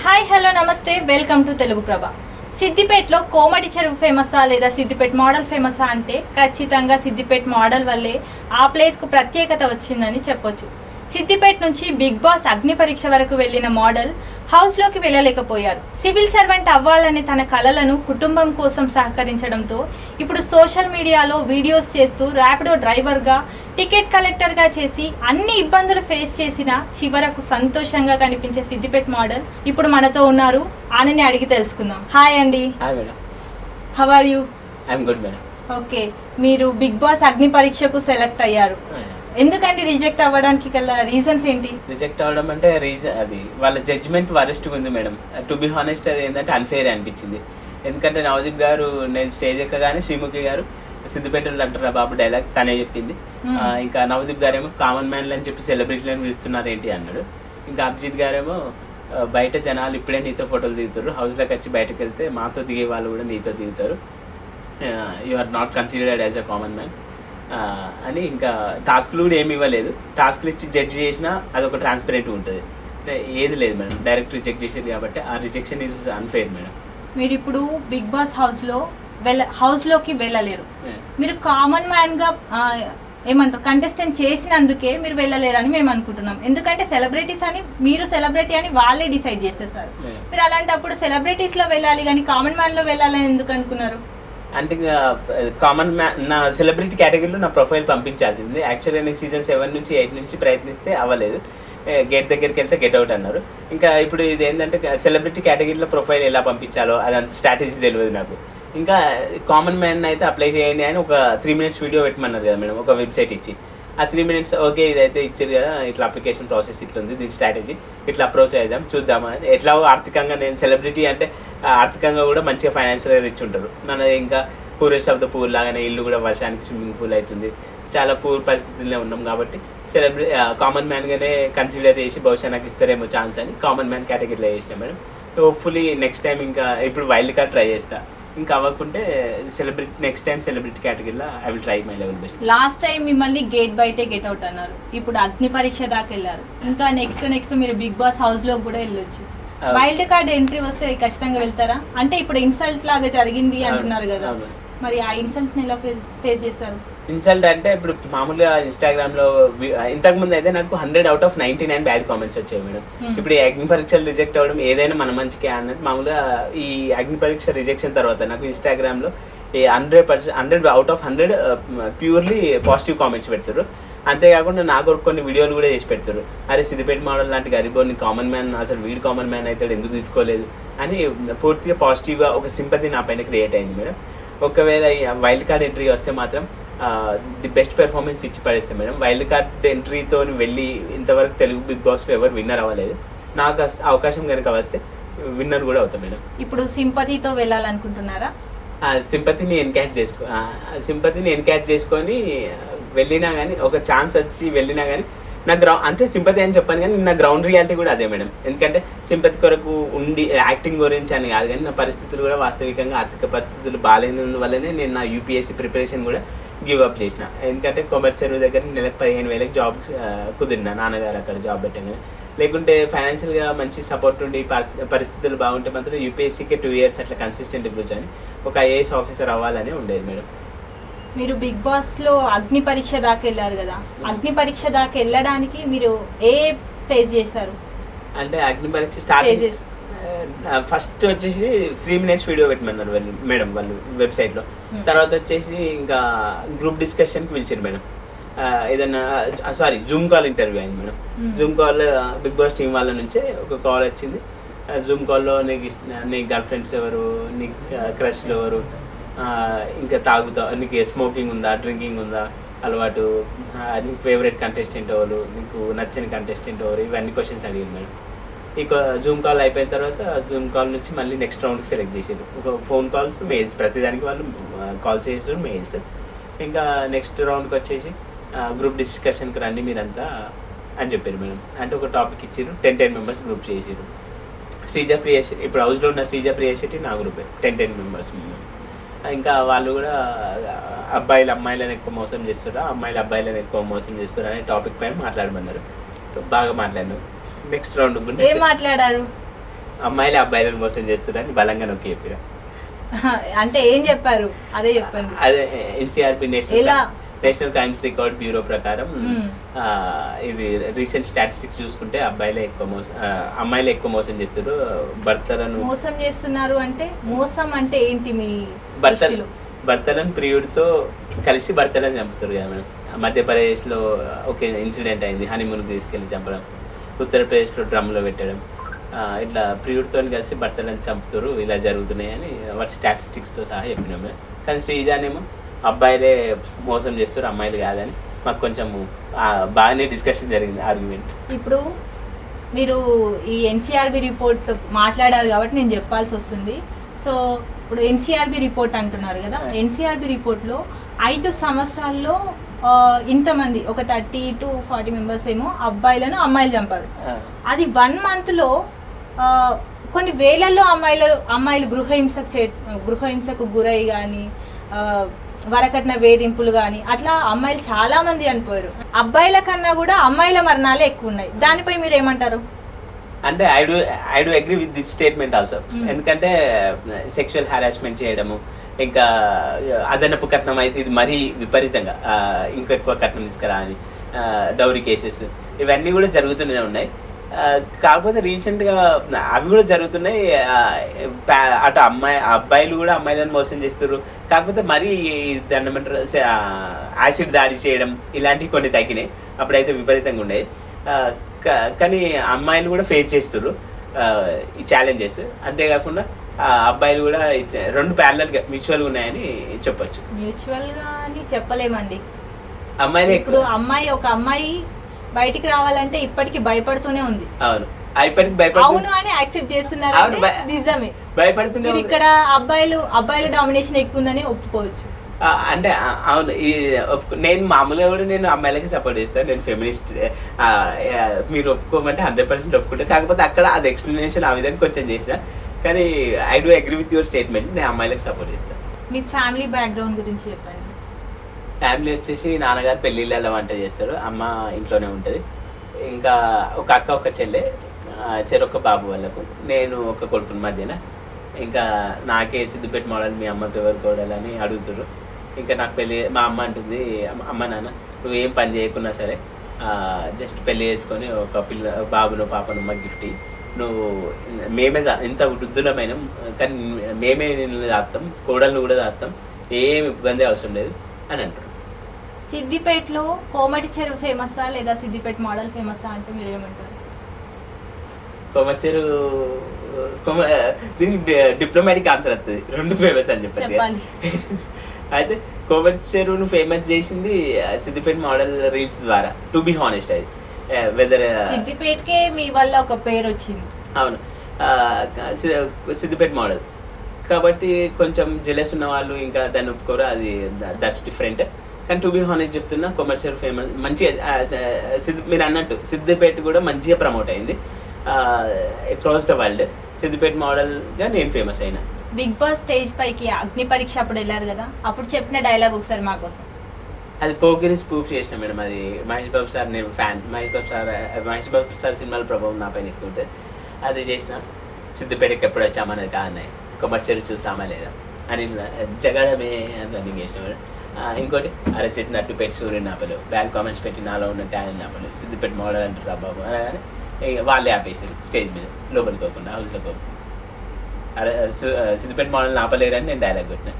Hi hello నమస్తే welcome to Telugu ప్రభ. సిద్దిపేటలో కోమటి చెరువు ఫేమసా లేదా సిద్దిపేట మోడల్ ఫేమసా అంటే ఖచ్చితంగా సిద్దిపేట మోడల్ వల్లే ఆ ప్లేస్కు ప్రత్యేకత వచ్చిందని చెప్పొచ్చు. సిద్దిపేట నుంచి బిగ్ బాస్ అగ్ని పరీక్ష వరకు వెళ్ళిన మోడల్ హౌస్లోకి వెళ్ళలేకపోయారు. సివిల్ సర్వెంట్ అవ్వాలనే తన కలలను కుటుంబం కోసం సహకరించడంతో ఇప్పుడు సోషల్ మీడియాలో వీడియోస్ చేస్తూ ర్యాపిడో డ్రైవర్గా, టికెట్ కలెక్టర్గా చేసి అన్ని ఇబ్బందులు ఫేస్ చేసిన చివరకు సంతోషంగా కనిపించే సిద్దిపేట మోడల్ ఇప్పుడు మనతో ఉన్నారు. ఆనని అడిగి తెలుసుకుందాం. హాయ్ అండి. Hi madam. How are you? I'm good madam. Okay, మీరు బిగ్ బాస్ అగ్ని పరీక్షకు సెలెక్ట్ అయ్యారు. ఎందుకండి రిజెక్ట్ అవ్వడానికి గల రీజన్స్ ఏంటి? రిజెక్ట్ అవ్వడం అంటే రీజన్ అది వాళ్ళ జడ్జ్మెంట్ వరెస్ట్గా ఉంది మేడం. టు బి హానెస్ట్ అది ఏంటంటే అన్ఫేర్ అనిపించింది. ఎందుకంటే నవదీప్ గారు నేను స్టేజ్ ఎక్కగానే శ్రీముఖి గారు సిద్దిపేటలో అంటారా బాబు డైలాగ్ తనే చెప్పింది. ఇంకా నవదీప్ గారేమో కామన్ మ్యాన్లు అని చెప్పి సెలబ్రిటీలను పిలుస్తున్నారు ఏంటి అన్నాడు. ఇంకా అభిజిత్ గారేమో బయట జనాలు ఇప్పుడే నీతో ఫోటోలు దిగుతారు, హౌస్లోకి వచ్చి బయటకు వెళ్తే మాతో దిగే వాళ్ళు కూడా నీతో దిగుతారు, you are not considered as a common man అని. ఇంకా టాస్క్లు కూడా ఏమి ఇవ్వలేదు. టాస్క్లు ఇచ్చి జడ్జ్ చేసినా అదొక ట్రాన్స్పరెంట్ ఉంటుంది. ఏది లేదు మేడం, డైరెక్ట్ రిజెక్ట్ చేసేది కాబట్టి ఆ రిజెక్షన్ ఈజ్ అన్ఫేర్ మేడం. మీరు ఇప్పుడు బిగ్ బాస్ హౌస్లోకి వెళ్ళలేరు. మీరు కామన్ మ్యాన్గా ఏమంటారు కంటెస్టెంట్ చేసినందుకే మీరు వెళ్ళలేరు అని మేము అనుకుంటున్నాం. ఎందుకంటే సెలబ్రిటీస్ అని మీరు సెలబ్రిటీ అని వాళ్ళే డిసైడ్ చేసేసారు. మీరు అలాంటప్పుడు సెలబ్రిటీస్లో వెళ్ళాలి కానీ కామన్ మ్యాన్లో వెళ్ళాలని ఎందుకు అనుకున్నారు? అంటే కామన్ మ్యాన్ నా సెలబ్రిటీ కేటగిరీలో నా ప్రొఫైల్ పంపించాల్సింది. యాక్చువల్గా నేను సీజన్ 7 నుంచి 8 నుంచి ప్రయత్నిస్తే అవ్వలేదు. గేట్ దగ్గరికి వెళ్తే గెట్ అవుట్ అన్నారు. ఇంకా ఇప్పుడు ఇది ఏంటంటే సెలబ్రిటీ కేటగిరీలో ప్రొఫైల్ ఎలా పంపించాలో అదంత స్ట్రాటజీ తెలియదు నాకు. ఇంకా కామన్ మ్యాన్ అయితే అప్లై చేయండి అని ఒక 3 minutes వీడియో పెట్టమన్నారు కదా మేడం, ఒక వెబ్సైట్ ఇచ్చి. ఆ 3 minutes ఓకే ఇదైతే ఇచ్చారు కదా, ఇట్లా అప్లికేషన్ ప్రాసెస్ ఇట్లా ఉంది, దీని స్ట్రాటజీ ఇట్లా అప్రోచ్ అవుదాం చూద్దామా. ఎట్లా ఆర్థికంగా నేను సెలబ్రిటీ అంటే ఆర్థికంగా కూడా మంచిగా ఫైనాన్షియల్గా రిచ్ ఉంటారు. మన ఇంకా పూరెస్ట్ ఆఫ్ ద పూర్ లాగానే ఇల్లు కూడా వర్షానికి స్విమ్మింగ్ పూల్ అవుతుంది, చాలా పూర్ పరిస్థితుల్లో ఉన్నాం కాబట్టి కామన్ మ్యాన్గానే కన్సిడర్ చేసి బహుశా నాకు ఇస్తారేమో ఛాన్స్ అని కామన్ మ్యాన్ కేటగిరీలో చేసిన మేడం. హోప్ఫుల్లీ నెక్స్ట్ టైం ఇంకా ఇప్పుడు వైల్డ్ కార్డ్ ట్రై చేస్తా. ఇంకా అవ్వకుంటే నెక్స్ట్ టైం సెలబ్రిటీ కేటగిరీలో I will try my level best. Last time మిమ్మల్ని గేట్ బయటే గెట్ అవుట్ అన్నారు, ఇప్పుడు అగ్ని పరీక్ష దాకా వెళ్ళారు. ఇంకా నెక్స్ట్ మీరు బిగ్ బాస్ హౌస్ లో కూడా వెళ్ళొచ్చు. వైల్డ్ కార్డ్ ఎంట్రీ వస్తే ఖచ్చితంగా వెళ్తారా? అంటే ఇప్పుడు ఇన్సల్ట్ లాగా జరిగింది అంటున్నారు కదా, మరి ఆ ఇన్సల్ట్ ని ఎలా ఫేస్ చేశారు? ఇన్సల్ట్ అంటే ఇప్పుడు మామూలుగా ఇన్స్టాగ్రామ్లో ఇంతకుముందు అయితే నాకు 100 out of 99 బ్యాడ్ కామెంట్స్ వచ్చాయి మేడం. ఇప్పుడు ఈ అగ్ని పరీక్షలు రిజెక్ట్ అవ్వడం ఏదైనా మన మంచికే అన్నట్టు. మామూలుగా ఈ అగ్ని పరీక్ష రిజెక్షన్ తర్వాత నాకు ఇన్స్టాగ్రామ్లో 100 out of 100 purely positive comments పెడతారు. అంతేకాకుండా నాకు కొన్ని వీడియోలు కూడా చేసి పెడతారు, అరే సిద్దిపేట మోడల్ లాంటి గరీబోని కామన్ మ్యాన్ అసలు వీడు కామన్ మ్యాన్ అవుతాడు ఎందుకు తీసుకోలేదు అని పూర్తిగా పాజిటివ్గా ఒక సింపతి నా పైన క్రియేట్ అయింది మేడం. ఒకవేళ వైల్డ్ కార్డ్ ఎంట్రీ వస్తే మాత్రం ది బెస్ట్ పెర్ఫార్మెన్స్ ఇచ్చి పడేస్తే మేడం. వైల్డ్ కార్డ్ ఎంట్రీతో వెళ్ళి ఇంతవరకు తెలుగు బిగ్ బాస్లో ఎవరు విన్నర్ అవ్వలేదు. నాకు అవకాశం కనుక వస్తే విన్నర్ కూడా అవుతాం మేడం. ఇప్పుడు సింపతితో వెళ్ళాలనుకుంటున్నారా? సింపతిని ఎన్కాచ్ చేసుకొని వెళ్ళినా కానీ, ఒక ఛాన్స్ వచ్చి వెళ్ళినా కానీ నా అంటే సింపతి అని చెప్పాను కానీ నా గ్రౌండ్ రియాలిటీ కూడా అదే మేడం. ఎందుకంటే సింపతి కొరకు ఉండి యాక్టింగ్ గురించి అని కాదు కానీ నా పరిస్థితులు కూడా వాస్తవికంగా ఆర్థిక పరిస్థితులు బాగాలేనందు వల్లనే నేను నా యూపీఎస్సీ ప్రిపరేషన్ కూడా గివ్ అప్ చేసిన. ఎందుకంటే కొమర్స్ చెరువు దగ్గర నెలకు 15,000 జాబ్ కుదిరిన నాన్నగారు అక్కడ జాబ్ పెట్టగానే. లేకుంటే ఫైనాన్షియల్గా మంచి సపోర్ట్ ఉండి పరిస్థితులు బాగుంటే మాత్రం యూపీఎస్సీకి 2 years అట్లా కన్సిస్టెంట్ కూర్చొని ఒక ఐఏఎస్ ఆఫీసర్ అవ్వాలని ఉండేది మేడం. మీరు బిగ్ బాస్లో అగ్ని పరీక్ష దాకా వెళ్ళారు కదా, అగ్ని పరీక్ష దాకా వెళ్ళడానికి మీరు ఏ ఫేస్ చేశారు? అంటే అగ్ని పరీక్ష స్టార్ట్ ఫస్ట్ వచ్చేసి 3 minutes వీడియో పెట్టమన్నారు మేడం వాళ్ళు వెబ్సైట్లో. తర్వాత వచ్చేసి ఇంకా గ్రూప్ డిస్కషన్కి పిలిచారు మేడం. ఏదన్నా జూమ్ కాల్ ఇంటర్వ్యూ అయింది మేడం. Zoom call Bigg Boss team వాళ్ళ నుంచే ఒక కాల్ వచ్చింది. జూమ్ కాల్లో నీ గర్ల్ ఫ్రెండ్స్ ఎవరు, నీ క్రష్లు ఎవరు, ఇంకా నీకు స్మోకింగ్ ఉందా, డ్రింకింగ్ ఉందా అలవాటు, నీకు ఫేవరెట్ కంటెస్టెంట్ ఎవరు, నీకు నచ్చని కంటెస్టెంట్ ఎవరు, ఇవన్నీ క్వశ్చన్స్ అడిగింది మేడం. ఈ జూమ్ కాల్ అయిపోయిన తర్వాత జూమ్ కాల్ నుంచి మళ్ళీ నెక్స్ట్ రౌండ్కి సెలెక్ట్ చేసారు. ఒక ఫోన్ కాల్స్, మెయిల్స్, ప్రతిదానికి వాళ్ళు కాల్స్ చేసారు, మెయిల్స్. ఇంకా నెక్స్ట్ రౌండ్కి వచ్చేసి గ్రూప్ డిస్కషన్కి రండి మీరంతా అని చెప్పారు మేడం. అంటే ఒక టాపిక్ ఇచ్చారు, 10 members గ్రూప్ చేసారు. శ్రీజ ప్రియశెట్టి ఇప్పుడు హౌస్లో ఉన్న శ్రీజ ప్రియశెట్టి నా గ్రూపే 10 members. ఇంకా వాళ్ళు కూడా అబ్బాయిలు అమ్మాయిలను ఎక్కువ మోసం చేస్తారా, అమ్మాయిలు అబ్బాయిలను ఎక్కువ మోసం చేస్తారా అనే టాపిక్ పైన మాట్లాడమన్నారు. బాగా మాట్లాడినారు. నెక్స్ట్ రౌండ్ ఏం మాట్లాడారు? అమ్మాయిలే అబ్బాయిలను మోసం చేస్తున్నారని బలంగా నొక్కి చెప్పిన. అంటే ఏం చెప్పారు అదే చెప్పండి. అదే ఎన్సీఆర్బి ఎలా? నేషనల్ క్రైమ్స్ రికార్డ్ బ్యూరో ప్రకారం ఇది రీసెంట్ స్టాటిస్టిక్స్ చూసుకుంటే అమ్మాయిలే ఎక్కువ మోసం చేస్తారు. భర్తలను మోసం చేస్తున్నారు అంటే మోసం అంటే ఏంటి మీ భర్తలను ప్రియుడితో కలిసి భర్తలను చంపుతారు కదా మేడం. మధ్యప్రదేశ్లో ఒక ఇన్సిడెంట్ అయింది, హనీమూన్కి తీసుకెళ్ళి చంపడం. ఉత్తరప్రదేశ్లో డ్రమ్లో పెట్టడం. ఇట్లా ప్రియుడితో కలిసి భర్తలను చంపుతారు, ఇలా జరుగుతున్నాయని వాటి స్టాటిస్టిక్స్తో సహా చెప్పినాం మేము. కానీ శ్రీజానేమో అబ్బాయిలే మోసం చేస్తారు, అమ్మాయిలు కాదని మాకు కొంచెం బాగానే డిస్కషన్ జరిగింది, ఆర్గ్యుమెంట్. ఇప్పుడు మీరు ఈ ఎన్సీఆర్బి రిపోర్ట్ మాట్లాడారు కాబట్టి నేను చెప్పాల్సి వస్తుంది. సో ఇప్పుడు ఎన్సీఆర్బి రిపోర్ట్ అంటున్నారు కదా, ఎన్సీఆర్బి రిపోర్ట్లో 5 సంవత్సరాల్లో ఇంతమంది ఒక 30 to 40 మెంబర్స్ ఏమో అబ్బాయిలను అమ్మాయిలు చంపారు. అది 1 monthలో కొన్ని వేలల్లో అమ్మాయిలు గృహహింసకు గురై కానీ వరకట్న వేధింపులు కానీ అట్లా అమ్మాయిలు చాలా మంది చనిపోయారు. అబ్బాయిల కన్నా కూడా అమ్మాయిల మరణాలే ఎక్కువ ఉన్నాయి. దానిపై మీరు ఏమంటారు? అంటే I do agree with this statement also. ఎందుకంటే సెక్షువల్ హారాస్మెంట్ చేయడము, ఇంకా అదనపు కట్నం అయితే ఇది మరీ విపరీతంగా ఇంకెక్కువ కట్నం తీసుకురా అని డౌరీ కేసెస్ ఇవన్నీ కూడా జరుగుతూనే ఉన్నాయి. కాకపోతే రీసెంట్గా అవి కూడా జరుగుతున్నాయి. అటు అబ్బాయిలు కూడా అమ్మాయిలను మోసం చేస్తారు. కాకపోతే మరీ దాన్ని ఏమంటారు, యాసిడ్ దాడి చేయడం ఇలాంటివి కొన్ని తగ్గినాయి. అప్పుడైతే విపరీతంగా ఉండేది. కానీ అమ్మాయిలు కూడా ఫేస్ చేస్తారు ఈ ఛాలెంజెస్. అంతేకాకుండా అబ్బాయిలు కూడా 2 ప్యారలల్గా మ్యూచువల్గా ఉన్నాయని చెప్పొచ్చు. మ్యూచువల్గా అని చెప్పలేమండి. అమ్మాయిలు ఇప్పుడు ఒక అమ్మాయి బయటికి రావాలంటే ఇప్పటికి భయపడుతూనే ఉంది. అవును, అవును అని యాక్సెప్ట్ చేస్తున్నారు, నిజమే. భయపడుతున్నారు. ఇక్కడ అబ్బాయిల డామినేషన్ ఎక్కువ ఉందని ఒప్పుకోవచ్చు. అంటే అవును, నేను మామూలుగా కూడా నేను అమ్మాయిలకి సపోర్ట్ చేస్తాను. నేను ఫెమినిస్ట్. మీరు ఒప్పుకోమంటే 100% ఒప్పుకుంటే, కాకపోతే అక్కడ అది ఎక్స్ప్లెనేషన్ ఆ విధంగా కొంచెం చేసిన. కానీ I do agree with your statement. నేను అమ్మాయిలకు సపోర్ట్ చేస్తాను. మీ ఫ్యామిలీ బ్యాక్గ్రౌండ్ గురించి చెప్పండి. ఫ్యామిలీ వచ్చేసి నాన్నగారు పెళ్ళిళ్ళ వంట చేస్తారు, అమ్మ ఇంట్లోనే ఉంటుంది. ఇంకా ఒక అక్క ఒక చెల్లె, చెరొక్క బాబు వాళ్ళకు. నేను ఒక కొడుకుని మధ్యన. ఇంకా నాకే సిద్దిపేట మోడల్ మీ అమ్మకి ఎవరు కోడాలని అడుగుతారు. ఇంకా నాకు పెళ్ళి, మా అమ్మ అంటుంది, అమ్మ నాన్న నువ్వు ఏం పని చేయకున్నా సరే జస్ట్ పెళ్ళి చేసుకొని ఒక బాబును పాపను అమ్మ గిఫ్ట్ నువ్వు మేమే ఇంత వృద్ధులమైన కానీ మేమే నిన్ను దాస్తాం, కోడలను కూడా దాస్తాం, ఏం ఇబ్బంది అవసరం లేదు అని అంటారు. సిద్దిపేటలో కోమటి చెరువు ఫేమసా లేదా సిద్దిపేట మోడల్ ఫేమసా అంటే మీరు ఏమంటారు? కోమటి చెరువు దీనికి డిప్లొమాటిక్ ఆన్సర్ వస్తుంది, 2 ఫేమస్ అని చెప్పచ్చు. అయితే కోమటి చెరువును ఫేమస్ చేసింది సిద్దిపేట మోడల్ రీల్స్ ద్వారా. టు బి హానెస్ట్, అది వెదర్ సిద్దిపేటకే మీ వల్ల ఒక పేరు వచ్చింది. అవును, సిద్దిపేట మోడల్ కాబట్టి కొంచెం జెలస్ ఉన్న వాళ్ళు ఇంకా దాన్ని ఒప్పుకోరు, అది దట్స్ డిఫరెంట్. కానీ టు బి హానెస్ట్ చెప్తున్నా, కమర్షియల్ ఫేమస్ మంచిగా మీరు అన్నట్టు సిద్దిపేట కూడా మంచిగా ప్రమోట్ అయింది అక్రాస్ ద వరల్డ్. సిద్దిపేట మోడల్గా నేను ఫేమస్ అయినా. బిగ్ బాస్ స్టేజ్ పైకి అగ్ని పరీక్ష అప్పుడు వెళ్ళారు కదా, అప్పుడు చెప్పిన డైలాగ్ ఒకసారి మా కోసం. అది పోకిరి స్పూఫ్ చేసిన మేడం. అది మహేష్ బాబు సార్, నేను ఫ్యాన్. మహేష్ బాబు సార్ సినిమాల ప్రభావం నా పైన ఎక్కువ ఉంటుంది. అది చేసిన. సిద్దిపేటకి ఎప్పుడు వచ్చామనేది కాదన్నాయి, కమర్షియల్ చూసామా లేదా అని జగడమే రన్నింగ్ చేసిన మేడం. ఇంకోటి అరచేతి నట్టు పెట్టి సూర్యుని ఆపలు, బ్యాడ్ కామెంట్స్ పెట్టి నాలో ఉన్న టాలెంట్ ఆపలు, సిద్దిపేట మోడల్ అంటారు బాబు అనగానే వాళ్ళే ఆపేసారు స్టేజ్ మీద, లోపలికి పోకుండా హౌస్లో పోకుండా. సిద్దిపేట మోడల్ని ఆపలేరని నేను డైలాగ్ పెట్టినా.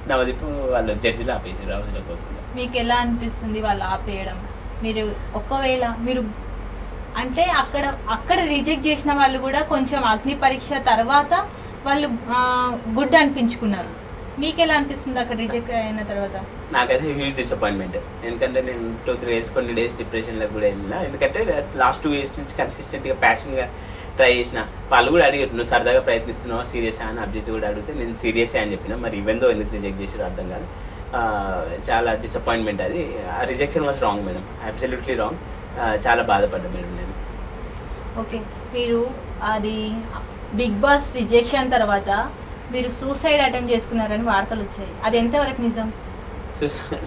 నవదీప్ వాళ్ళు జడ్జిలో ఆపేసారు హౌస్లో పోకుండా. మీకు ఎలా అనిపిస్తుంది వాళ్ళు ఆపేయడం? మీరు ఒకవేళ మీరు అంటే అక్కడ రిజెక్ట్ చేసిన వాళ్ళు కూడా కొంచెం అగ్ని పరీక్ష తర్వాత వాళ్ళు గుడ్ అనిపించుకున్నారు. మీకు ఎలా అనిపిస్తుంది అక్కడ రిజెక్ట్ అయిన తర్వాత? నాకైతే హ్యూజ్ డిసప్పాయింట్మెంట్. ఎందుకంటే నేను 2-3 days కొన్ని డేస్ డిప్రెషన్లోకి కూడా వెళ్ళినా. ఎందుకంటే లాస్ట్ 2 years నుంచి కన్సిస్టెంట్గా ప్యాషన్గా ట్రై చేసిన. వాళ్ళు కూడా అడిగారు, నువ్వు సరదాగా ప్రయత్నిస్తున్నావా సీరియస్ అని అభిజిత్ కూడా అడిగితే నేను సీరియస్ అని చెప్పిన. మరి ఈవెన్ దో ఎందుకు రిజెక్ట్ చేసారో అర్థం కాదు. చాలా డిసప్పాయింట్మెంట్. అది ఆ rejection was wrong madam, absolutely wrong. చాలా బాధపడ్డా మేడం నేను. ఓకే, మీరు అది బిగ్ బాస్ రిజెక్షన్ తర్వాత మీరు సూసైడ్ అటెంప్ట్ చేసుకున్నారని వార్తలు వచ్చాయి, అది ఎంతవరకు నిజం?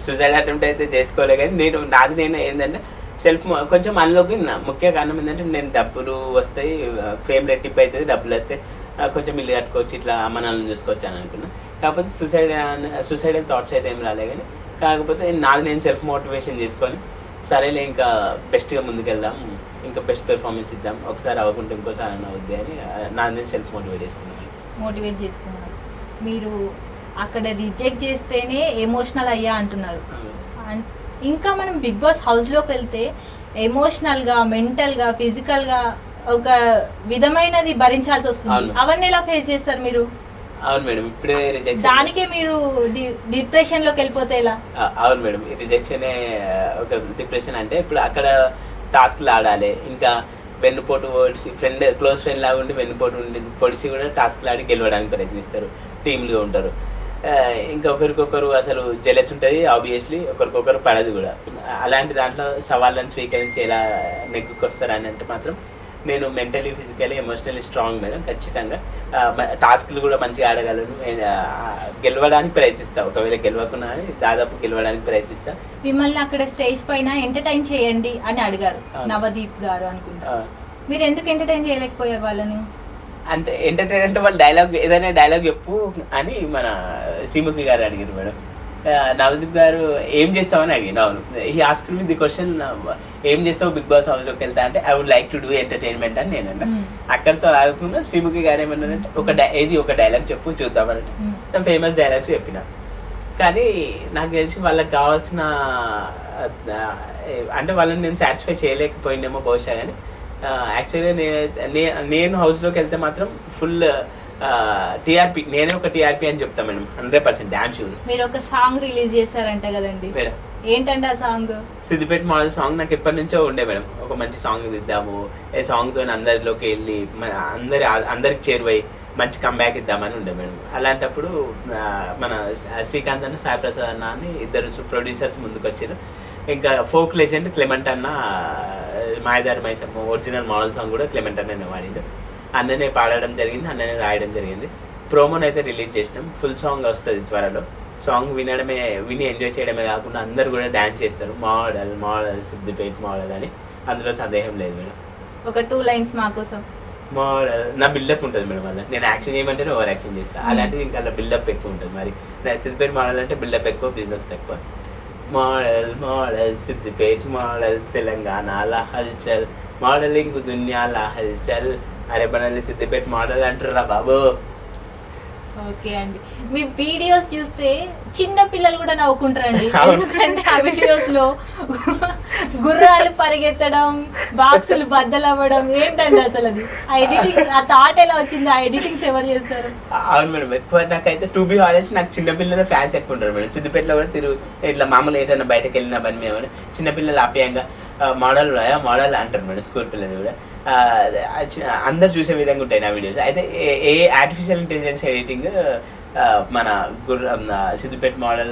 సూసైడ్ అటెంప్ట్ అయితే చేసుకోలే, కానీ నాది ఏంటంటే కొంచెం అందులోకి ముఖ్య కారణం ఏంటంటే నేను డబ్బులు వస్తాయి, ఫేమ్ రెట్టింపు అవుతుంది, డబ్బులు వస్తాయి, కొంచెం ఇల్లు కట్టుకోవచ్చు, ఇట్లా అమ్మ నాన్నని చూసుకోవచ్చు అని అనుకున్నా. కాకపోతే సూసైడల్ థాట్స్ అయితే ఏం రాలే. కానీ కాకపోతే నాది నేను సెల్ఫ్ మోటివేషన్ చేసుకొని సరేలే ఇంకా బెస్ట్గా ముందుకెళ్దాం, ఇంకా బెస్ట్ పెర్ఫార్మెన్స్ ఇద్దాం, ఒకసారి అవ్వకుంటే ఇంకోసారి అన్న అవుద్ది అని నాది నేను సెల్ఫ్ మోటివేట్ చేసుకున్నాను. మీరు అక్కడ రిజెక్ట్ చేస్తేనే ఎమోషనల్ అయ్యా అంటున్నారు. ఇంకా మనం బిగ్ బాస్ హౌస్లోకి వెళ్తే ఎమోషనల్గా, మెంటల్గా, ఫిజికల్గా ఒక విధమైనది భరించాల్సి వస్తుంది. అవన్నీ ఎలా ఫేస్ చేస్తారు మీరు? అవును మేడం, ఇప్పుడే రిజెక్షన్, దానికే మీరు డిప్రెషన్ లోకి వెళ్ళిపోతే ఎలా? అవును మేడం, రిజెక్షనే ఒక డిప్రెషన్. అంటే ఇప్పుడు అక్కడ టాస్క్లు ఆడాలి, ఇంకా వెన్నుపోటు పొడిచి క్లోజ్ ఫ్రెండ్ లాగా ఉండి వెన్నుపోటు పొడిచి కూడా టాస్క్లు ఆడి గెలవడానికి ప్రయత్నిస్తారు, టీమ్లుగా ఉంటారు. ఇంకా ఒకరికొకరు అసలు జెలస్ ఉంటుంది, ఆబ్వియస్లీ ఒకరికొకరు పడదు కూడా. అలాంటి దాంట్లో సవాళ్ళను స్వీకరించి ఎలా నెగ్గుకొస్తారు అని అంటే మాత్రం నేను mentally, physically, emotionally strong madam. ఖచ్చితంగా టాస్క్లు కూడా మంచిగా ఆడగలను, గెలవడానికి ప్రయత్నిస్తా. ఒకవేళ గెలవకున్నా దాదాపు గెలవడానికి ప్రయత్నిస్తా. మిమ్మల్ని అక్కడ స్టేజ్ పైన ఎంటర్టైన్ చేయండి అని అడిగారు నవదీప్ గారు అనుకుంటా. మీరు ఎందుకు ఎంటర్టైన్ చేయలేకపోయారు వాళ్ళని? అంటే ఎంటర్టైన్ అంటే వాళ్ళు ఏదైనా డైలాగ్ చెప్పు అని మన శ్రీముఖి గారు అడిగారు మేడం. నవదీప్ గారు ఏం చేస్తామని అడిగాను. అవును, ఈ ఆస్క్ మీ ది క్వశ్చన్, ఏం చేస్తావు బిగ్ బాస్ హౌస్లోకి వెళ్తా అంటే I would like to do entertainment అని నేను అన్నా. అక్కడితో ఆగకుండా శ్రీముఖి గారు ఏమన్నారంటే ఒక డైలాగ్ చెప్పు చూద్దామనంటే నేను ఫేమస్ డైలాగ్స్ చెప్పిన. కానీ నాకు తెలిసి వాళ్ళకి కావాల్సిన అంటే వాళ్ళని నేను సాటిస్ఫై చేయలేకపోయినేమో బహుశా. కానీ యాక్చువల్గా నేను హౌస్లోకి వెళ్తే మాత్రం ఫుల్ టీఆర్పీ, నేనే ఒక టీఆర్పీ అని చెప్తాను మేడం, 100% డామ్ షూర్. మీరు ఒక సాంగ్ రిలీజ్ చేశారంట కదండి మేడం, ఏంటంటే ఆ సాంగ్? సిద్దిపేట మోడల్ సాంగ్ నాకు ఎప్పటి నుంచో ఉండే మేడం. ఒక మంచి సాంగ్ దిద్దాము, ఏ సాంగ్తో అందరిలోకి వెళ్ళి అందరికి చేరువై మంచి కంబ్యాక్ ఇద్దామని ఉండే మేడం. అలాంటప్పుడు మన శ్రీకాంత్ అన్న, సాయి ప్రసాద్ అన్న అని ఇద్దరు ప్రొడ్యూసర్స్ ముందుకు వచ్చారు. ఇంకా ఫోక్ లెజెండ్ క్లెమెంట్ అన్న మాయదారి మైసమ్మ ఒరిజినల్ మోడల్ సాంగ్ కూడా క్లెమెంట్ అన్న వాడిండు. అన్ననే పాడడం జరిగింది, అన్ననే రాయడం జరిగింది. ప్రోమోని అయితే రిలీజ్ చేసినాం. ఫుల్ సాంగ్ వస్తుంది త్వరలో. సాంగ్ విని ఎంజాయ్ చేయడమే కాకుండా అందరు కూడా డ్యాన్స్ చేస్తారు. మోడల్ సిద్దిపేట మోడల్ అని, అందులో సందేహం లేదు మేడం. ఒక 2 లైన్స్ మా కోసం. మోడల్ నా బిల్డప్ ఉంటుంది మేడం. వల్ల నేను యాక్షన్ చేయమంటేనే ఓవర్ యాక్షన్ చేస్తాను. అలాంటిది ఇంకా అలా బిల్డప్ ఎక్కువ ఉంటుంది. మరి సిద్దిపేట మోడల్ అంటే బిల్డప్ ఎక్కువ, బిజినెస్ తక్కువ. మోడల్ సిద్దిపేట మోడల్, తెలంగాణలో హల్చల్, మోడలింగ్ దునియాల హల్చల్, అరే మనల్ని సిద్దిపేట మోడల్ అంటారా బాబు. ఓకే అండి, మీ వీడియోస్ చూస్తే చిన్న పిల్లలు కూడా నవ్వుకుంటారండి. ఎందుకంటే ఆ వీడియోస్ లో గుర్రాలు పరిగెత్తడం, బాక్సులు బద్దలవ్వడం ఏంటండి అసలు అది? ఆ ఎడిటింగ్, ఆ థాట్ ఎలా వచ్చింది? ఆ ఎడిటింగ్స్ ఎవరు చేస్తారు? అవును మేడం, ఎక్కువ నాకైతే టు బి హానెస్ట్ నాకు చిన్నపిల్లల ఫ్యాన్స్ ఎక్కువ ఉంటారు మేడం. సిద్దిపేటలో కూడా ఇట్లా మామూలు ఏంటన్నా బయటకు వెళ్ళిన పని మేము చిన్నపిల్లలు ఆప్యాయంగా మోడల్ అంటారు మేడం. స్కూల్ పిల్లలు కూడా అందరు చూసే విధంగా ఉంటాయి నా వీడియోస్. అయితే ఆర్టిఫిషియల్ ఇంటెలిజెన్స్ ఎడిటింగ్ మన సిద్దిపేట మోడల్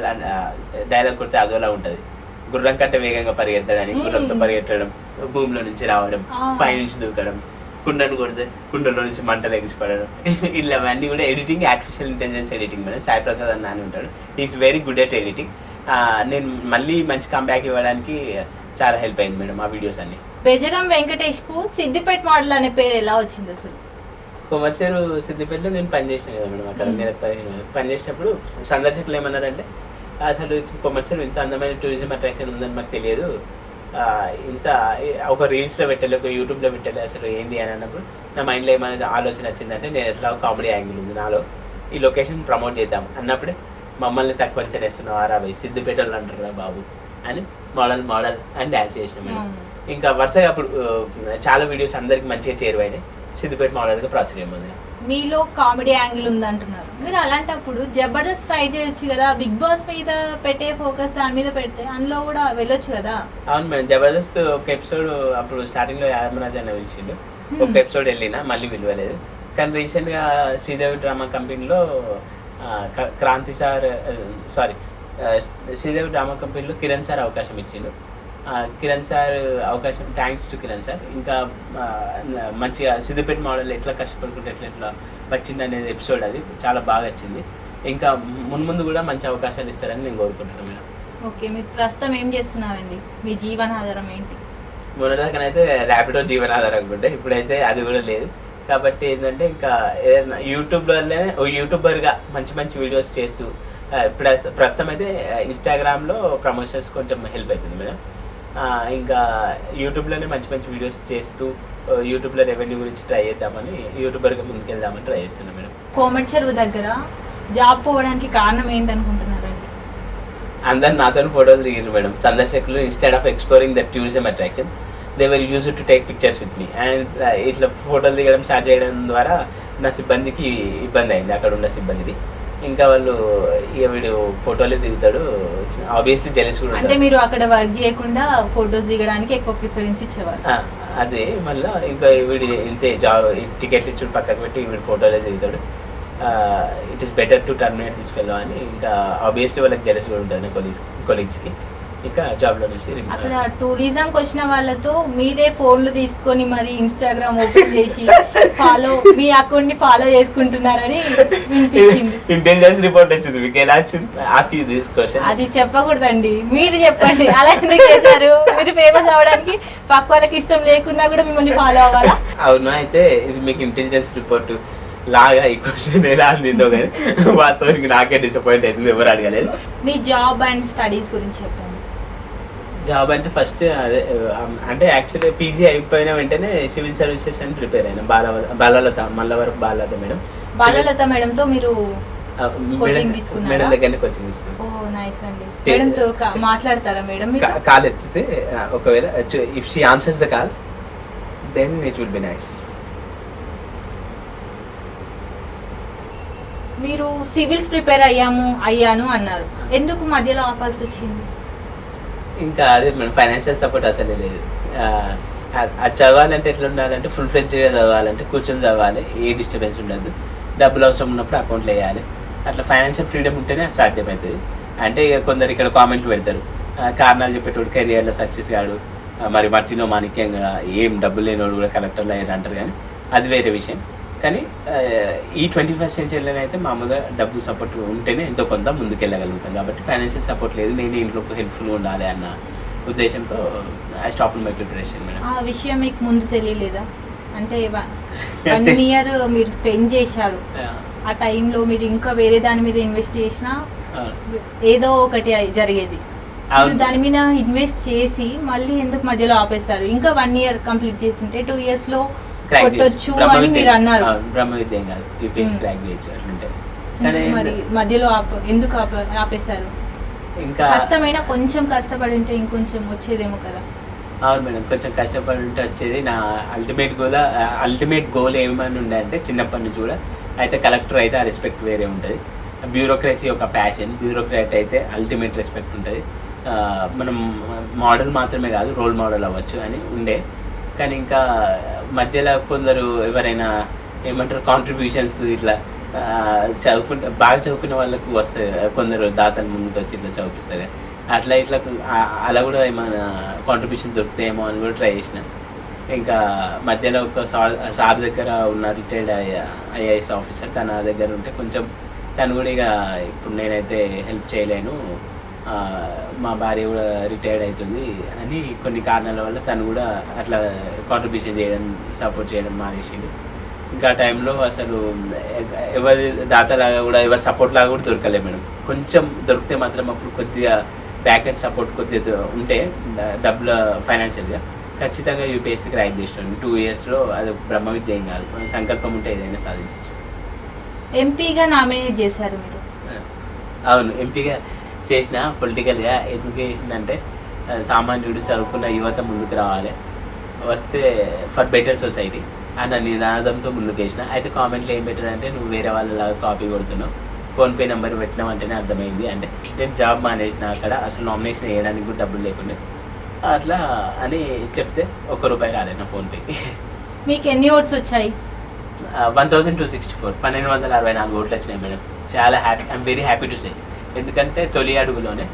డైలాగ్ కొడితే అదోలా ఉంటుంది. గుర్రం కంటే వేగంగా పరిగెత్తడానికి, గుర్రంతో పరిగెత్తడం, భూమిలో నుంచి రావడం, పైనుంచి దూకడం, కుండను కొడితే కుండలో నుంచి మంటలు ఎగిసిపడడం, ఇలా అవన్నీ కూడా editing, artificial intelligence editing madam. Sai Prasad అన్న అని ఉంటాడు, is very good at editing. నేను మళ్ళీ మంచి కంబ్యాక్ ఇవ్వడానికి చాలా హెల్ప్ అయింది మేడం ఆ వీడియోస్ అన్ని. బెజగం వెంకటేష్ కు సిద్దిపేట మోడల్ అనే పేరు ఎలా వచ్చింది అసలు? కొమర్షియల్ సిద్దిపేటలో నేను పనిచేసిన కదా మేడం. అక్కడ నేను పనిచేసినప్పుడు సందర్శకులు ఏమన్నారంటే అసలు కొమర్షియల్ ఇంత అందమైన టూరిజం అట్రాక్షన్ ఉందని మాకు తెలియదు, ఇంత ఒక రీల్స్లో పెట్టాలి, ఒక యూట్యూబ్లో పెట్టాలి, అసలు ఏంటి అని అన్నప్పుడు నా మైండ్లో ఏమైనా ఆలోచన వచ్చిందంటే నేను ఎట్లా కామెడీ యాంగిల్ ఉంది నాలో, ఈ లొకేషన్ ప్రమోట్ చేద్దాం అన్నప్పుడే మమ్మల్ని తక్కువ చేస్తున్నావు ఆరాబై సిద్దిపేటలో అంటారా బాబు అని మోడల్ అని డ్యాన్స్ చేసినాం మేడం. ఇంకా వరుసగా అప్పుడు చాలా వీడియోస్ అందరికి మంచిగా చేరువైనాయి. సిద్దిపేట మోడల్గా ప్రాచుర్యం ఉంది. మీలో కామెడీ యాంగిల్ ఉంది అంటున్నారు మీరు, అలాంటప్పుడు జబర్దస్త్ ట్రై చేయొచ్చు కదా, బిగ్ బాస్ మీద పెట్టే ఫోకస్ దాని మీద పెడితే అందులో కూడా వెళ్ళొచ్చు కదా. అవును మేడం, జబర్దస్త్ ఒక ఎపిసోడ్ అప్పుడు స్టార్టింగ్ లో యాదమరాజ్ అన్న పిలిచిండు, ఒక ఎపిసోడ్ వెళ్ళినా మళ్ళీ విలువలేదు. కానీ రీసెంట్ గా శ్రీదేవి డ్రామా కంపెనీలో శ్రీదేవి డ్రామా కంపెనీలో కిరణ్ సార్ అవకాశం ఇచ్చిండు. కిరణ్ సార్ అవకాశం, థ్యాంక్స్ టు కిరణ్ సార్. ఇంకా మంచిగా సిద్దిపేట మోడల్ ఎట్లా కష్టపడుకుంటే ఎట్లా వచ్చింది అనేది ఎపిసోడ్ అది చాలా బాగా వచ్చింది. ఇంకా ముందు కూడా మంచి అవకాశాలు ఇస్తారని నేను కోరుకుంటున్నాను మేడం. ఓకే, మీరు ప్రస్తుతం ఏం చేస్తున్నారండి? మీ జీవనాధారం ఏంటి? మొన్నదాకానైతే ర్యాపిడో జీవనాధారం అనుకుంటే, ఇప్పుడైతే అది కూడా లేదు. కాబట్టి ఏంటంటే ఇంకా ఏదైనా యూట్యూబ్లోనే యూట్యూబర్గా మంచి మంచి వీడియోస్ చేస్తూ ఇప్పుడు ప్రస్తుతం అయితే ఇన్స్టాగ్రామ్లో ప్రమోషన్స్ కొంచెం హెల్ప్ అవుతుంది మేడం. ఇంకా యూట్యూబ్లోనే మంచి మంచి వీడియోస్ చేస్తూ యూట్యూబ్లో రెవెన్యూ గురించి ట్రై చేద్దామని, యూట్యూబర్గా ముందుకెళ్దామని ట్రై చేస్తున్నాం మేడం. కోమటి చెరువు దగ్గర జాబ్ పోవడానికి కారణం ఏంటనుకుంటున్నారండి? అందరు నాతో ఫోటోలు దిగారు మేడం. సందర్శకులు instead of exploring the tourism attraction they were use to take pictures with me. And ఇట్లా ఫోటోలు దిగడం స్టార్ట్ చేయడం ద్వారా నా సిబ్బందికి ఇబ్బంది అయింది, అక్కడ ఉన్న సిబ్బందికి. ఇంకా వాళ్ళు ఇక వీడు ఫోటోలే దిగుతాడు, ఆబ్వియస్లీ జెలస్ కూడా. అంటే మీరు అక్కడ వర్క్ చేయకుండా ఫొటోస్ దిగడానికి ఎక్కువ ప్రిఫరెన్స్ ఇచ్చేవారు. అదే మళ్ళీ ఇంకా వీడు ఇంతే జాబ్ టికెట్లు ఇచ్చి పక్కకు పెట్టి వీడు ఫోటోలే దిగుతాడు, it is better to terminate this fellow అని ఇంకా ఆబ్వియస్లీ వాళ్ళకి జెలస్ కూడా ఉంటుంది కొలీగ్స్కి. ఇంకా జాబ్లో నుంచి అక్కడ టూరిజంకి వచ్చిన వాళ్ళతో మీరే ఫోన్లు తీసుకొని మరి ఇన్స్టాగ్రామ్ ఓపెన్ చేసి మీ అకౌంట్ ని ఫాలో చేసుకుంటున్నారని వినిపించింది. ఇంటెలిజెన్స్ రిపోర్ట్ వచ్చింది, మీకు ఎలా వచ్చింది? Ask you this question. అది చెప్పకూడదండి, మీరు చెప్పండి. అలా ఎందుకు చేశారు? మీరు ఫేమస్ అవ్వడానికి పక్క వాళ్ళకి ఇష్టం లేకున్నా కూడా మిమ్మల్ని ఫాలో అవ్వాలా? అవును, అయితే ఇది మీకు ఇంటెలిజెన్స్ రిపోర్ట్ లాగా ఈ క్వశ్చన్ ఎలా అందిందో కానీ వాస్తవానికి నాకే డిసప్పాయింట్ అవుతుంది, ఎవరు అడగలేదు. మీ జాబ్ అండ్ స్టడీస్ గురించి చెప్పండి. జాబ్ అంటే ఫస్ట్ అదే అంటే యాక్చువల్లీ పీజీ అయిపోయిన వెంటనే సివిల్ సర్వీసెస్ అని ప్రిపేర్ అయినా. బాలలత మల్లవరపు బాలలత మేడం. బాలలత మేడంతో మీరు మేడం దగ్గరనే కోచింగ్ తీసుకున్నాను. ఓ నైస్ అండి. మేడంతో మాట్లాడతారా మేడం? కాల్ ఎత్తితే ఒకవేళ if she answers the call then it will be nice. మీరు సివిల్స్ ప్రిపేర్ అయ్యాను అన్నారు, ఎందుకు మధ్యలో ఆపాల్సి వచ్చింది? ఇంకా అదే మన ఫైనాన్షియల్ సపోర్ట్ అసలే లేదు. అది చదవాలంటే ఎట్లా ఉండాలంటే ఫుల్ ఫ్లెడ్జ్గా చదవాలంటే కూర్చొని చదవాలి, ఏ డిస్టర్బెన్స్ ఉండదు, డబ్బులు అవసరం ఉన్నప్పుడు అకౌంట్లో వేయాలి. అట్లా ఫైనాన్షియల్ ఫ్రీడమ్ ఉంటేనే సాధ్యమవుతుంది. అంటే ఇక కొందరు ఇక్కడ కామెంట్లు పెడతారు, కారణాలు చెప్పేటోడు కెరియర్లో సక్సెస్ కాడు, మరి మట్టిలో మాణిక్యంగా ఏం డబ్బులు లేనివాడు కూడా కలెక్టర్లో అయ్యారు అంటారు. కానీ అది వేరే విషయం. కానీ ఈ 21st సెంచరీలో అయితే మామూలుగా డబ్బు సపోర్ట్ ఉంటేనే ఎంతో కొంత ముందుకెళ్ళగలుగుతాం. కాబట్టి ఫైనాన్షియల్ సపోర్ట్ లేదు, నేను ఇంట్లోకి హెల్ప్ఫుల్గా ఉండాలి అన్న ఉద్దేశంతో I stop my preparation madam. ఆ విషయం మీకు ముందు తెలియలేదా? అంటే 1 year మీరు స్పెండ్ చేశారు, ఆ టైంలో మీరు ఇంకా వేరే దాని మీద ఇన్వెస్ట్ చేసినా ఏదో ఒకటి జరిగేది. దాని మీద ఇన్వెస్ట్ చేసి మళ్ళీ ఎందుకు మధ్యలో ఆపేస్తారు? ఇంకా 1 year కంప్లీట్ చేసింటే 2 years లో కొట్టొచ్చు అని మీరు అన్నారు. బ్రహ్మ విద్య కాదు, యూపీఎస్సీ క్రాక్ చేయొచ్చు అట్లుంటే. కానీ మరి మధ్యలో ఎందుకు ఆపేశారు? ఇంకా కష్టమైనా కొంచెం కష్టపడి ఉంటే ఇంకొంచెం వచ్చేదేమో కదా. అవును మేడం, కొంచెం కష్టపడి ఉంటే వచ్చేది. నా అల్టిమేట్ గోల్ ఏమని ఉండే అంటే చిన్నప్పటి నుంచి కూడా అయితే కలెక్టర్ అయితే ఆ రెస్పెక్ట్ వేరే ఉంటుంది, బ్యూరోక్రసీ ఒక ప్యాషన్, బ్యూరోక్రాట్ అయితే అల్టిమేట్ రెస్పెక్ట్ ఉంటుంది. మనం మోడల్ మాత్రమే కాదు రోల్ మోడల్ అవ్వచ్చు అని ఉండే. కానీ ఇంకా మధ్యలో కొందరు ఎవరైనా ఏమంటారు కాంట్రిబ్యూషన్స్ ఇట్లా బాగా చదువుకునే వాళ్ళకు వస్తాయి, కొందరు దాతలు ముందుకు వచ్చి ఇట్లా చదివిస్తారు. అట్లా ఇట్లా అలా కూడా ఏమైనా కాంట్రిబ్యూషన్ దొరుకుతాయేమో అని కూడా ట్రై చేసిన. ఇంకా మధ్యలో ఒక సార్ దగ్గర ఉన్న రిటైర్డ్ ఐఏఎస్ ఆఫీసర్ తన దగ్గర ఉంటే కొంచెం తను కూడా ఇక ఇప్పుడు నేనైతే హెల్ప్ చేయలేను, మా భార్య కూడా రిటైర్డ్ అవుతుంది అని కొన్ని కారణాల వల్ల తను కూడా అట్లా కాంట్రిబ్యూషన్ చేయడం సపోర్ట్ చేయడం మానేసింది. ఇంకా టైంలో అసలు ఎవరి దాతలాగా కూడా ఎవరి సపోర్ట్ లాగా కూడా దొరకలేదు మేడం. కొంచెం దొరికితే మాత్రం అప్పుడు కొద్దిగా బ్యాక్ అండ్ సపోర్ట్ కొద్దిగా ఉంటే డబ్బుల ఫైనాన్షియల్గా ఖచ్చితంగా యూపీఎస్సీ క్రాక్ చేస్తున్నాను. 2 yearsలో అది బ్రహ్మ విద్య ఏం కాదు, సంకల్పం ఉంటే ఏదైనా సాధించవచ్చు. ఎంపీగా నామినేట్ చేశారు మీరు? అవును, ఎంపీగా చేసిన. పొలిటికల్గా ఎందుకు చేసిందంటే సామాన్యుడు చదువుకున్న యువత ముందుకు రావాలి, వస్తే ఫర్ బెటర్ సొసైటీ అన్న నినాదంతో ముందుకు వేసిన. అయితే కామెంట్లో ఏం పెట్టారంటే నువ్వు వేరే వాళ్ళలాగా కాపీ కొడుతున్నావు, ఫోన్పే నెంబర్ పెట్టినావు అంటేనే అర్థమైంది. అంటే నేను జాబ్ మానేసిన, అక్కడ అసలు నామినేషన్ వేయడానికి కూడా డబ్బులు లేకుండా అట్లా అని చెప్తే ₹1 రాలేదు నా ఫోన్పేకి. మీకు ఎన్ని ఓట్స్ వచ్చాయి? 1264, 1264 ఓట్లు వచ్చినాయి మేడం. చాలా happy, I'm very happy to say. ఎందుకంటే తొలి అడుగులోనే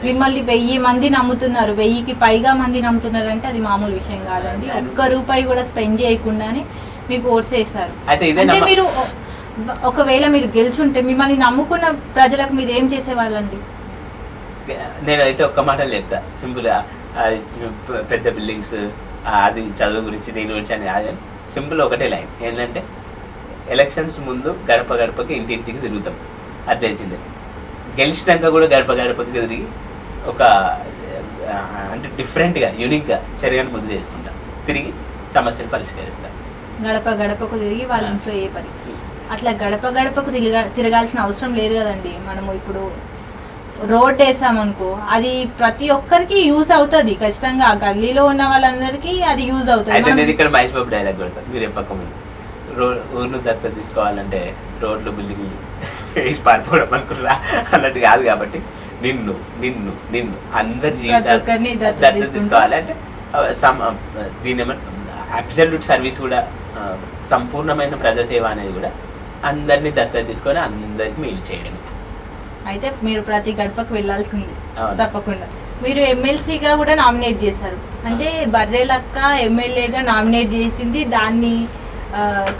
మిమ్మల్ని 1000 మంది నమ్ముతున్నారు, 1000కి పైగా మంది నమ్ముతున్నారు అంటే అది మామూలు విషయం కాదండి. ₹1 కూడా స్పెండ్ చేయకుండానే మీకు ఓట్స్ వేస్తారు. అయితే మీరు ఒకవేళ మీరు గెలుచుంటే మిమ్మల్ని నమ్ముకున్న ప్రజలకు మీరు ఏం చేసేవాళ్ళండి? నేనైతే ఒక్క మాట చెప్తా సింపుల్గా, అది పెద్ద బిల్డింగ్స్, అది చదువు గురించి దీని గురించి అని కాదు. సింపుల్ ఒకటే లైన్ ఏంటంటే, ఎలక్షన్స్ ముందు గడప గడపకి ఇంటింటికి తిరుగుతాం, అది తెలిసిందే. గెలిచినాక కూడా గడప గడపకి తిరిగి ఒక అంటే డిఫరెంట్గా యూనిక్గా చర్యను ముద్ర చేసుకుంటాం, తిరిగి సమస్యలు పరిష్కరిస్తాం. గడప గడపకు తిరిగి వాళ్ళ ఇంట్లో ఏ పని. అట్లా గడప గడపకు తిరగాల్సిన అవసరం లేదు కదండి. మనము ఇప్పుడు రోడ్ వేసామనుకో, అది ప్రతి ఒక్కరికి యూజ్ అవుతుంది ఖచ్చితంగా. ఆ గల్లీలో ఉన్న వాళ్ళందరికీ అది యూజ్ అయితే అవుతుంది. నేను ఇక్కడ మహేష్ బాబు డైలాగ్ కొడతాను, మీరే పక్క ముందు. ఊరును దత్తత తీసుకోవాలంటే రోడ్లు బిల్డింగ్లు వేసి పారిపోవడం అనుకున్నా అన్నట్టు కాదు. కాబట్టి నిన్ను నిన్ను నిన్ను అందరి జీవితాన్ని దత్తత తీసుకోవాలి అంటే దీని అబ్సల్యూట్ సర్వీస్ కూడా, సంపూర్ణమైన ప్రజాసేవ అనేది కూడా అందరినీ దత్తత తీసుకొని అందరికి మేలు చేయడం. అయితే మీరు ప్రతి గడపకు వెళ్ళాల్సింది తప్పకుండా. మీరు ఎమ్మెల్సీగా కూడా నామినేట్ చేశారు, అంటే బర్రెలక్క ఎమ్మెల్యేగా నామినేట్ చేసింది, దాన్ని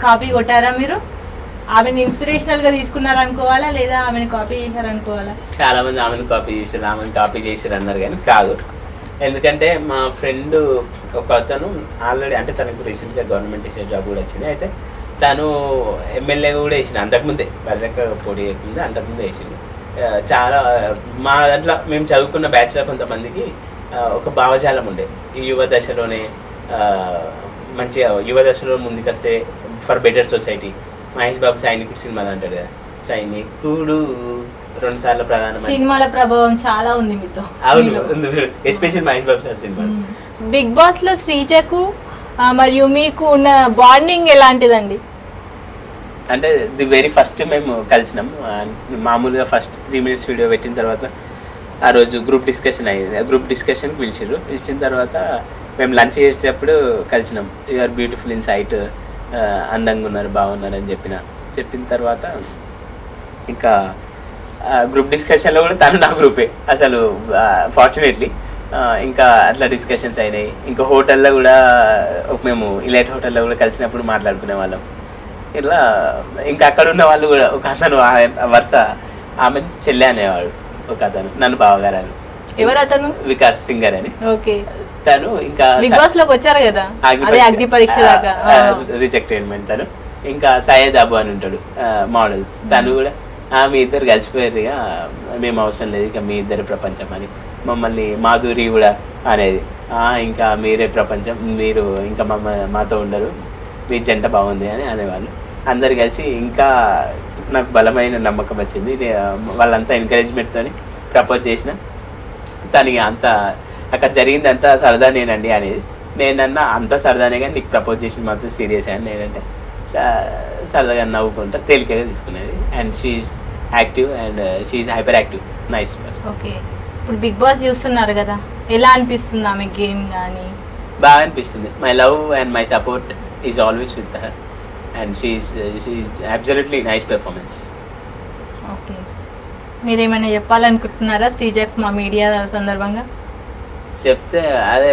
కాపీ కొట్టారా మీరు? ఆమెను ఇన్స్పిరేషనల్ గా తీసుకున్నారు అనుకోవాలా, లేదా ఆమెను కాపీ చేశారు అనుకోవాలా? చాలా మంది ఆమెను కాపీ చేశారు అన్నారు కానీ కాదు. ఎందుకంటే మా ఫ్రెండ్ ఒక అతను ఆల్రెడీ, అంటే తనకు రీసెంట్గా గవర్నమెంట్ ఇచ్చిన జాబ్ కూడా వచ్చింది. అయితే తను ఎమ్మెల్యేగా కూడా వేసింది అంతకుముందే, బర్రెలక్క పోటీ చేయకముందే అంతకుముందే వేసింది. చాలా మా దాంట్లో మేము చదువుకున్న బ్యాచ్లో కొంతమందికి ఒక భావజాలం ఉండే, ఈ యువ దశలోనే మంచిగా యువ దశలో ముందుకొస్తే for better society. Mahesh Babu సైనికుడు సినిమాలో అంటాడు కదా, సైనికుడు 2 సార్లు ప్రధానమంత్రి. సినిమాల ప్రభావం చాలా ఉంది మీతో. అవును, special Mahesh Babu sir cinema. Big boss లో శ్రీజకు మరియు మీకు ఉన్న బాండింగ్ ఎలాంటిదండి? అంటే ది వెరీ ఫస్ట్ మేము కలిసినాం, మామూలుగా ఫస్ట్ 3 minutes వీడియో పెట్టిన తర్వాత ఆ రోజు గ్రూప్ డిస్కషన్ అయ్యింది. ఆ గ్రూప్ డిస్కషన్కి పిలిచిన తర్వాత మేము లంచ్ చేసేటప్పుడు కలిసినాం. యూఆర్ బ్యూటిఫుల్ ఇన్ సైట్, అందంగా ఉన్నారు, బాగున్నారు అని చెప్పిన తర్వాత ఇంకా గ్రూప్ డిస్కషన్లో కూడా తను నా గ్రూపే అసలు, ఫార్చునేట్లీ. ఇంకా అట్లా డిస్కషన్స్ అయినాయి. ఇంకా హోటల్లో కూడా మేము ఇలైట్ హోటల్లో కూడా కలిసినప్పుడు మాట్లాడుకునే వాళ్ళం. ఇట్లా ఇంకా అక్కడ ఉన్న వాళ్ళు కూడా, ఒక అతను వరుస ఆమె చెల్లె అనేవాడు, ఒక అతను నన్ను బావగారు అని. ఎవరు అతను? వికాస్ సింగర్ అని. ఓకే. తను ఇంకా బిగ్ బాస్ లోకి వచ్చారు కదా, అగ్ని పరీక్ష దాకా రిజెక్ట్ అయిన తను. ఇంకా సయ్యద్ అబు అని ఉంటాడు మోడల్, తను కూడా మీ ఇద్దరు కలిసిపోయారు, ఇక మేము అవసరం లేదు, ఇక మీ ఇద్దరు ప్రపంచం అని. మమ్మల్ని మాధురి కూడా అనేది, ఇంకా మీరే ప్రపంచం, మీరు ఇంకా మాతో ఉండరు, మీ జంట బాగుంది అని అనేవాళ్ళు. అందరు కలిసి ఇంకా నాకు బలమైన నమ్మకం వచ్చింది. వాళ్ళంతా ఎంకరేజ్మెంట్తో ప్రపోజ్ చేసిన. తనకి అంత అక్కడ జరిగింది అంతా సరదానేనండి అనేది. నేనన్నా అంత సరదానే కానీ నీకు ప్రపోజ్ చేసింది మాత్రం సీరియస్ అని నేనంటే సరదాగా నవ్వుకుంటా తేలికగా తీసుకునేది. And she's active and she's hyper active, nice. Okay. ఇప్పుడు బిగ్ బాస్ చూస్తున్నారు కదా, ఎలా అనిపిస్తుంది ఆమె గేమ్ కానీ? బాగా అనిపిస్తుంది. My love and my support is always with her and she's absolutely nice performance. Okay. మీరేమైనా చెప్పాలనుకుంటున్నారా శ్రీజక్ మా మీడియా సందర్భంగా? చెప్తే అదే,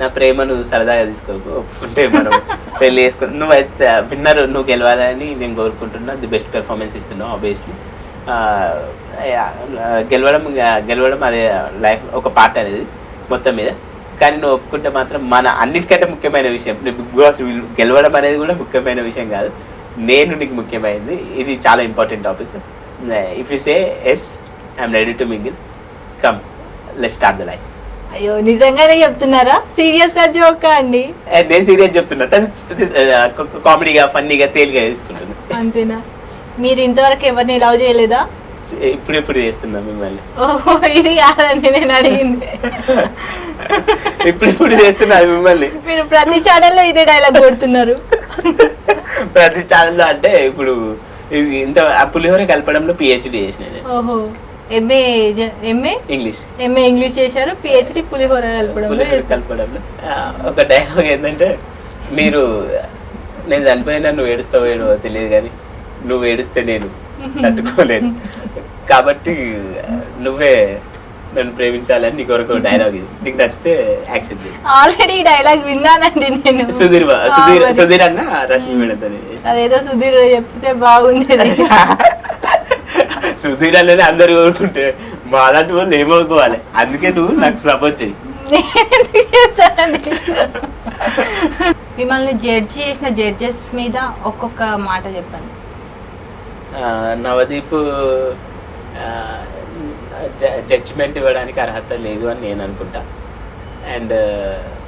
నా ప్రేమను సరదాగా తీసుకోకు, ఒప్పుకుంటే మనం పెళ్ళి చేసుకుని నువ్వైతే విన్నర్, నువ్వు గెలవాలని నేను కోరుకుంటున్నా. ది బెస్ట్ పెర్ఫార్మెన్స్ ఇస్తున్నావు ఆబ్వియస్లీ. గెలవడం అదే లైఫ్ ఒక పార్ట్ అనేది మొత్తం మీద. కానీ నువ్వు ఒప్పుకుంటే మాత్రం మన అన్నిటికంటే ముఖ్యమైన విషయం, బిగ్ బాస్ గెలవడం అనేది కూడా ముఖ్యమైన విషయం కాదు, నేను నీకు ముఖ్యమైనది. ఇది చాలా important topic. If you say yes, I'm ready to mingle, come let's start the life. అయ్యో, నిజంగానే చెప్తున్నారా? సీరియస్ జోకా అండి? నేను సీరియస్ చెప్తున్నా, కామెడీగా ఫన్నీగా తేలిగా తీసుకుంటున్నా. అంతేనా? మీరు ఇంతవరకు ఎవరిని లవ్ చేయలేదా? ఇప్పుడు చేస్తున్నా మిమ్మల్ని. ఓహో, ఇది కాదండి నేను అడిగింది. ఇప్పుడు చేస్తున్నా మిమ్మల్ని. మీరు ప్రతి ఛానల్లో ఇదే డైలాగ్ కొడుతున్నారు. ప్రతి ఛానల్లో అంటే ఇప్పుడు ఇది ఇంత పులిహోర కలపడంలో పిహెచ్డి చేసిన. ఓహో, ఎంఏ ఇంగ్లీష్ చేశారు, పిహెచ్డి పులిహోర కలపడంలో. ఒక డైలాగ్ ఏంటంటే, మీరు నేను చనిపోయినా నువ్వు ఏడుస్తావో ఏడో తెలియదు కానీ నువ్వు ఏడుస్తే నేను తట్టుకోలేను, కాబట్టి నువ్వే నన్ను ప్రేమించాలని నీకు ఒక డైలాగ్. ఇది నీకు నచ్చితే యాక్సెప్ట్ చేయి. ఆల్రెడీ డైలాగ్ విన్నానండి నేను. సుధీర్ అన్న రష్మి మేడంతో. అదేదో సుధీర్ చెప్తే బాగుండేది. సుధీర్ అనేది అందరు కోరుకుంటే మా అలాంటి వాళ్ళు ఏమనుకోవాలి. అందుకే నువ్వు నాకు ప్రపోజ్ చెయ్యి. ఎందుకు చేస్తారండి? మిమ్మల్ని జడ్జి చేసిన జడ్జెస్ మీద ఒక్కొక్క మాట చెప్పండి. నవదీప్ జడ్జిమెంట్ ఇవ్వడానికి అర్హత లేదు అని నేను అనుకుంటా. అండ్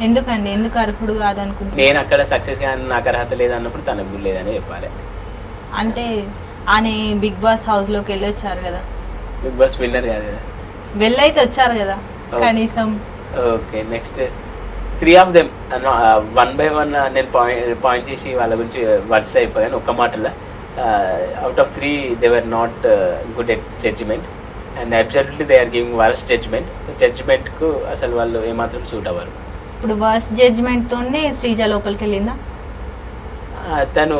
ఎందుకండి, ఎందుకు అర్హుడు కాదనుకుంటా? నేను అక్కడ సక్సెస్ కానీ నాకు అర్హత లేదు అన్నప్పుడు తనకు లేదని చెప్పాలి. అంటే ఆయన బిగ్ బాస్ హౌస్లోకి వెళ్ళి వచ్చారు కదా, బిగ్ బాస్ విన్నర్ కాదు కదా, వెళ్ళైతే వచ్చారు కదా కనీసం. Okay, next 3 of them 1 by 1 నేను పాయింట్ చేసి వాళ్ళ గురించి వర్డ్స్లో అయిపోయాను ఒక్క మాటలో. Out of 3 they were not good at judgement and absolutely they are giving worst జడ్జిమెంట్కు అసలు వాళ్ళు ఏమాత్రం సూట్ అవ్వరు. ఇప్పుడు వర్స్ట్ జడ్జిమెంట్తోనే శ్రీజ లోపలికి వెళ్ళిందా? తను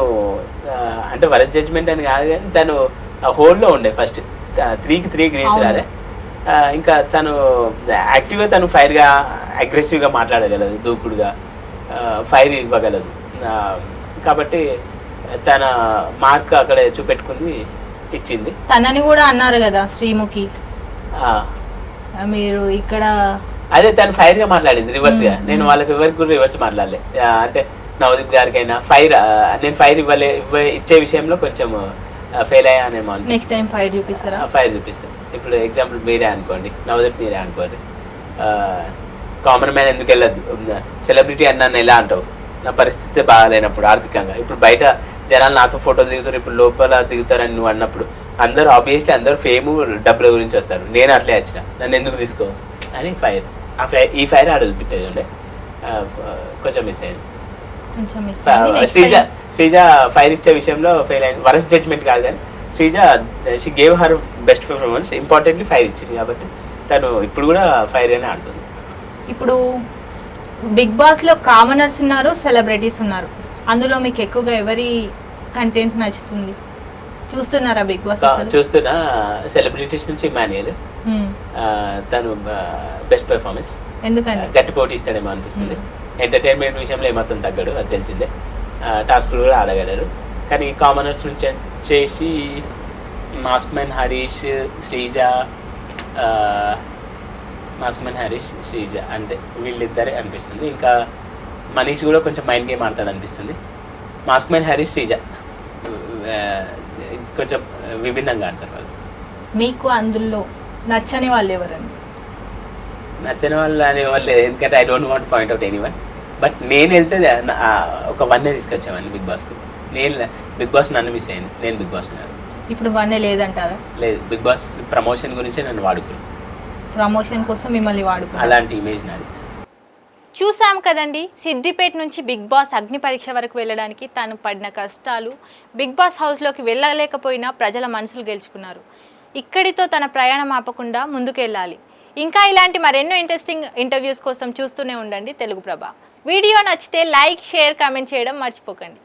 అంటే వర్స్ట్ జడ్జిమెంట్ అని కాదు కానీ తను హోల్లో ఉండే ఫస్ట్ 3కి 3 గ్రీన్స్ రాలే. ఇంకా తను యాక్టివ్గా తను ఫైర్గా అగ్రెసివ్గా మాట్లాడగలదు, దూకుడుగా ఫైర్ ఇవ్వగలదు. కాబట్టి తన మార్క్ అక్కడ చూపెట్టుకుంది, ఇచ్చింది. తనని కూడా అన్నారు కదా శ్రీముఖి, మీరు ఇక్కడ అదే తను ఫైర్గా మాట్లాడింది రివర్స్గా. నేను వాళ్ళకి ఎవరికి కూడా రివర్స్ మాట్లాడలే. అంటే నవదీప్ గారికైనా నేను ఫైర్ ఇచ్చే విషయంలో కొంచెం ఫెయిల్ అయ్యానేమో. నెక్స్ట్ టైం ఫైర్ చూపిస్తారా? ఫైర్ చూపిస్తాను. ఇప్పుడు ఎగ్జాంపుల్ మీరే అనుకోండి, నవదీప్ మీరే అనుకోండి. కామన్ మ్యాన్ ఎందుకు వెళ్ళద్దు, సెలబ్రిటీ అన్నాను ఎలా అంటావు, నా పరిస్థితి బాగాలేనప్పుడు ఆర్థికంగా. ఇప్పుడు బయట జనాలు నాతో ఫోటోలు దిగుతారు, ఇప్పుడు లోపల దిగుతారని నువ్వు అన్నప్పుడు అందరూ ఆబ్వియస్లీ అందరూ ఫేము డబ్బుల గురించి వస్తారు. నేను అట్లే వచ్చిన, నన్ను ఎందుకు తీసుకో అని ఫైర్. ఈ ఫైర్ ఆడ వదిలిపెట్టేది ఉండే, కొంచెం మిస్ అయింది. శ్రీజ ఫైర్ ఇచ్చే విషయంలో ఫెయిల్ అయింది. వరస్ట్ జడ్జ్మెంట్ కాదు కానీ Sreeja she gave her best performance, importantly fire ఇచ్చింది కాబట్టి తను ఇప్పుడు కూడా ఫైర్ గానే ఆడుతుంది. ఇప్పుడు బిగ్ బాస్ లో కామనర్స్ ఉన్నారు, సెలబ్రిటీస్ ఉన్నారు. అందులో మీకు ఎక్కువగా ఎవరి కంటెంట్ నచ్చుతుంది? చూస్తున్నారా బిగ్ బాస్? చూస్తున్నా. సెలబ్రిటీస్ నుంచి ఇమాన్యుయల్, తను బెస్ట్ పర్ఫార్మెన్స్. ఎందుకంటే గట్టి పోటీ ఇస్తాడేమో అనిపిస్తుంది. ఎంటర్టైన్మెంట్ విషయంలో ఏమాత్రం తగ్గడు, అది తెలిసిందే. టాస్క్లు కూడా ఆడగలరు. కానీ కామనర్స్ నుంచి వచ్చేసి మాస్క్ మ్యాన్ హరీష్, శ్రీజ, శ్రీజ అంతే, వీళ్ళిద్దరే అనిపిస్తుంది. ఇంకా మనీష్ కూడా కొంచెం మైండ్ గేమ్ ఆడతాడు అనిపిస్తుంది. మాస్క్ మ్యాన్ హరీష్, శ్రీజ కొంచెం విభిన్నంగా ఆడతారు వాళ్ళు. మీకు అందులో నచ్చని వాళ్ళు ఎవరండి? నచ్చని వాళ్ళు అనేవాళ్ళు, ఎందుకంటే I don't want point out anyone. But నేను వెళ్తే ఒక 1 తీసుకొచ్చామని బిగ్ బాస్కు. నేను బిగ్ బాస్ నన్ను మిస్ అయ్యింది, నేను బిగ్ బాస్ ఇప్పుడు 1 లేదంటారా? లేదు, బిగ్ బాస్ ప్రమోషన్ గురించి నన్ను వాడుకున్నాను, ప్రమోషన్ కోసం మిమ్మల్ని వాడుకున్నాను, అలాంటి ఇమేజ్ నాది. చూసాం కదండి, సిద్దిపేట నుంచి బిగ్ బాస్ అగ్ని పరీక్ష వరకు వెళ్ళడానికి తను పడిన కష్టాలు. బిగ్ బాస్ హౌస్లోకి వెళ్ళలేకపోయినా ప్రజల మనసులు గెలుచుకున్నారు. ఇక్కడితో తన ప్రయాణం ఆపకుండా ముందుకెళ్ళాలి. ఇంకా ఇలాంటి మరెన్నో ఇంట్రెస్టింగ్ ఇంటర్వ్యూస్ కోసం చూస్తూనే ఉండండి తెలుగు ప్రభ. వీడియో నచ్చితే లైక్, షేర్, కామెంట్ చేయడం మర్చిపోకండి.